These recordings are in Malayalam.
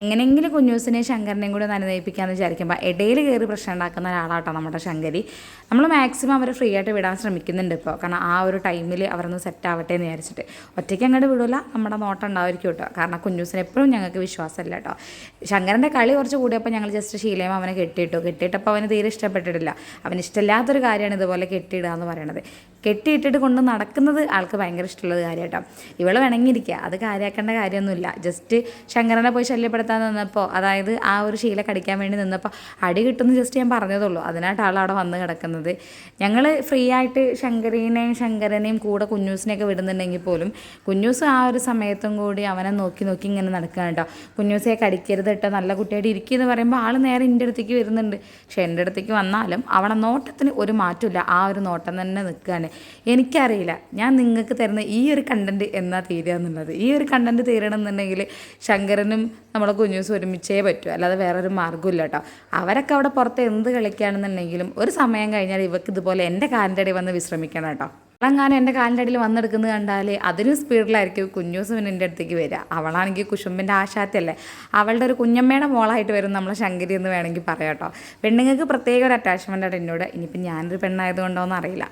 എങ്ങനെയെങ്കിലും കുഞ്ഞൂസിനെയും ശങ്കരനെയും കൂടി ഒന്ന് അനുനയിപ്പിക്കാമെന്ന് വിചാരിക്കുമ്പോൾ ഇടയിൽ കയറി പ്രശ്നം ഉണ്ടാക്കുന്ന ഒരാളാട്ടോ നമ്മുടെ ശങ്കരി. നമ്മൾ മാക്സിമം അവരെ ഫ്രീ ആയിട്ട് വിടാൻ ശ്രമിക്കുന്നുണ്ട് ഇപ്പോൾ. കാരണം ആ ഒരു ടൈമിൽ അവരൊന്ന് സെറ്റ് ആവട്ടെ എന്ന് വിചാരിച്ചിട്ട്. ഒറ്റയ്ക്ക് അങ്ങോട്ട് വിടില്ല, നമ്മുടെ നോട്ടം ഉണ്ടായിരിക്കും കേട്ടോ. കാരണം കുഞ്ഞൂസിനെ എപ്പോഴും ഞങ്ങൾക്ക് വിശ്വാസമില്ല കേട്ടോ. ശങ്കരൻ്റെ കളി കുറച്ച് കൂടിയപ്പോൾ ഞങ്ങൾ ജസ്റ്റ് ശീലയും അവനെ കെട്ടിയിട്ടപ്പോൾ അവന് തീരെ ഇഷ്ടപ്പെട്ടിട്ടില്ല. അവന് ഇഷ്ടമില്ലാത്തൊരു കാര്യമാണ് ഇതുപോലെ കെട്ടിയിടുക എന്ന് പറയണത്. കെട്ടിയിട്ടിട്ട് കൊണ്ട് നടക്കുന്നത് ആൾക്ക് ഭയങ്കര ഇഷ്ടമുള്ളത് കാര്യം കേട്ടോ. ഇവള് വേണമെങ്കിരിക്കുക, അത് കാര്യമാക്കേണ്ട കാര്യമൊന്നുമില്ല. ജസ്റ്റ് ശങ്കരനെ പോയി ശല്യപ്പെടുത്താൻ നിന്നപ്പോൾ, അതായത് ആ ഒരു ശീല കടിക്കാൻ വേണ്ടി നിന്നപ്പോൾ അടി കിട്ടുമെന്ന് ജസ്റ്റ് ഞാൻ പറഞ്ഞതുള്ളൂ. അതിനായിട്ട് ആളവിടെ വന്ന് കിടക്കുന്നത്. ഞങ്ങൾ ഫ്രീ ആയിട്ട് ശങ്കരനെയും കൂടെ കുഞ്ഞൂസിനെയൊക്കെ വിടുന്നുണ്ടെങ്കിൽ പോലും കുഞ്ഞൂസ് ആ ഒരു സമയത്തും കൂടി അവനെ നോക്കി നോക്കി ഇങ്ങനെ നടക്കുകയാണ് കേട്ടോ. കുഞ്ഞൂസിയെ കടിക്കരുത് കേട്ടോ, നല്ല കുട്ടിയായിട്ട് ഇരിക്കുമെന്ന് പറയുമ്പോൾ ആൾ നേരെ എൻ്റെ അടുത്തേക്ക് വരുന്നുണ്ട്. പക്ഷേ എൻ്റെ അടുത്തേക്ക് വന്നാലും അവളെ നോട്ടത്തിന് ഒരു മാറ്റമില്ല, ആ ഒരു നോട്ടം തന്നെ നിൽക്കുകയാണ്. എനിക്കറിയില്ല ഞാൻ നിങ്ങൾക്ക് തരുന്ന ഈ ഒരു കണ്ടൻറ്റ് എന്നാ തീരുക എന്നുള്ളത്. ഈ ഒരു കണ്ടൻറ്റ് തീരണമെന്നുണ്ടെങ്കിൽ ശങ്കരനും നമ്മളെ കുഞ്ഞൂസ് ഒരുമിച്ചേ പറ്റൂ, അല്ലാതെ വേറൊരു മാർഗ്ഗമില്ല കേട്ടോ. അവരൊക്കെ അവിടെ പുറത്ത് എന്ത് കളിക്കുകയാണെന്നുണ്ടെങ്കിലും ഒരു സമയം കഴിഞ്ഞാൽ ഇവർക്ക് ഇതുപോലെ എൻ്റെ കാലിൻ്റെ അടി വന്ന് വിശ്രമിക്കണം കേട്ടോ. അവളെങ്ങാനും എൻ്റെ കാലിൻ്റെ അടിയിൽ വന്നെടുക്കുന്നത് കണ്ടാൽ അതിനും സ്പീഡിലായിരിക്കും കുഞ്ഞൂസ് പിന്നെ എൻ്റെ അടുത്തേക്ക് വരിക. അവളാണെങ്കിൽ കുശുമ്പിൻ്റെ ആശാത്തല്ലേ, അവളുടെ ഒരു കുഞ്ഞമ്മയുടെ മോളായിട്ട് വരും നമ്മളെ ശങ്കരി എന്ന് വേണമെങ്കിൽ പറയാം കേട്ടോ. പെണ്ണുങ്ങൾക്ക് പ്രത്യേക ഒരു അറ്റാച്ച്മെൻ്റ് ആണ് എന്നോട്. ഇനിയിപ്പോൾ ഞാനൊരു പെണ്ണായതുകൊണ്ടോന്ന് അറിയില്ല,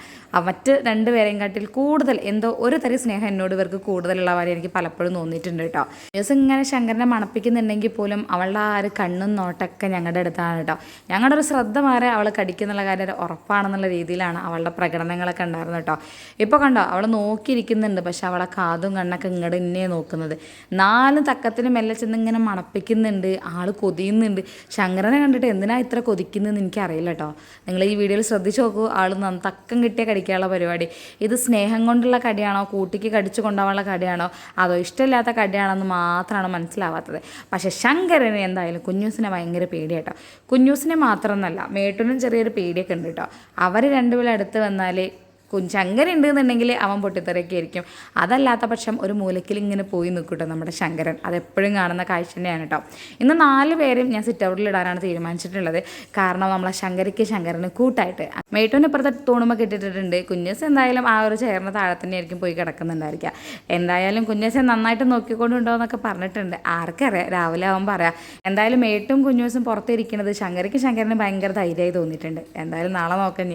മറ്റ് രണ്ടുപേരെയും കാട്ടിൽ കൂടുതൽ എന്തോ ഒരു തരി സ്നേഹം എന്നോട് ഇവർക്ക് കൂടുതലുള്ള കാര്യം എനിക്ക് പലപ്പോഴും തോന്നിയിട്ടുണ്ട് കേട്ടോ. ദിവസം ഇങ്ങനെ ശങ്കരനെ മണപ്പിക്കുന്നുണ്ടെങ്കിൽ പോലും അവളുടെ ആ ഒരു കണ്ണും നോട്ടൊക്കെ ഞങ്ങളുടെ അടുത്താണ് കേട്ടോ. ഞങ്ങളുടെ ഒരു ശ്രദ്ധ മാറി അവൾ കടിക്കുന്നുള്ള കാര്യം ഉറപ്പാണെന്നുള്ള രീതിയിലാണ് അവളുടെ പ്രകടനങ്ങളൊക്കെ ഉണ്ടായിരുന്നത് കേട്ടോ. ഇപ്പോൾ കണ്ടോ അവൾ നോക്കിയിരിക്കുന്നുണ്ട്, പക്ഷെ അവളെ കാതും കണ്ണൊക്കെ ഇങ്ങോട്ട് ഇന്നെ നോക്കുന്നത്. 4 തക്കത്തിന് മെല്ലെ ചെന്ന് ഇങ്ങനെ മണപ്പിക്കുന്നുണ്ട്. ആൾ കൊതിയുന്നുണ്ട്. ശങ്കരനെ കണ്ടിട്ട് എന്തിനാ ഇത്ര കൊതിക്കുന്നതെന്ന് എനിക്കറിയില്ല കേട്ടോ. നിങ്ങൾ ഈ വീഡിയോയിൽ ശ്രദ്ധിച്ച് നോക്കൂ. ആൾ തക്കം കിട്ടിയ കടിക്കാനുള്ള പരിപാടി. ഇത് സ്നേഹം കൊണ്ടുള്ള കടിയാണോ, കൂട്ടിക്ക് കടിച്ചു കൊണ്ടുപോകാനുള്ള കടിയാണോ, അതോ ഇഷ്ടമില്ലാത്ത കടിയാണോ എന്ന് മാത്രമാണ് മനസ്സിലാവാത്തത്. പക്ഷേ ശങ്കരന് എന്തായാലും കുഞ്ഞൂസിനെ ഭയങ്കര പേടിയാട്ടോ. കുഞ്ഞൂസിനെ മാത്രമൊന്നുമല്ല, മേട്ടനും ചെറിയൊരു പേടിയൊക്കെ ഉണ്ട് കേട്ടോ. അവർ രണ്ടുപേരും അടുത്ത് വന്നാൽ ശങ്കരൻ ഉണ്ടെന്നുണ്ടെങ്കിൽ അവൻ പൊട്ടിത്തെറിയൊക്കെ ആയിരിക്കും. അതല്ലാത്ത പക്ഷം ഒരു മൂലക്കിൽ ഇങ്ങനെ പോയി നിൽക്കൂട്ടോ നമ്മുടെ ശങ്കരൻ. അതെപ്പോഴും കാണുന്ന കാഴ്ച തന്നെയാണ് കേട്ടോ. ഇന്ന് 4 പേരും ഞാൻ സിറ്റ് ഔട്ടിൽ ഇടാനാണ് തീരുമാനിച്ചിട്ടുള്ളത്. കാരണം നമ്മളെ ശങ്കരന് കൂട്ടായിട്ട് മേട്ടൂന് ഇപ്പുറത്തെ തൂണുമ്പോൾ കിട്ടിയിട്ടുണ്ട്. കുഞ്ഞേസ് എന്തായാലും ആ ഒരു ചേർന്ന താഴെ തന്നെ ആയിരിക്കും പോയി കിടക്കുന്നുണ്ടായിരിക്കുക. എന്തായാലും കുഞ്ഞേസെ നന്നായിട്ട് നോക്കിക്കൊണ്ടുണ്ടോ എന്നൊക്കെ പറഞ്ഞിട്ടുണ്ട്. ആർക്കറിയാം, രാവിലെ ആകുമ്പോൾ പറയാം. എന്തായാലും മേട്ടും കുഞ്ഞൂസും പുറത്തിരിക്കുന്നത് ശങ്കരന് ഭയങ്കര ധൈര്യമായി തോന്നിയിട്ടുണ്ട്. എന്തായാലും നാളെ നോക്കാം.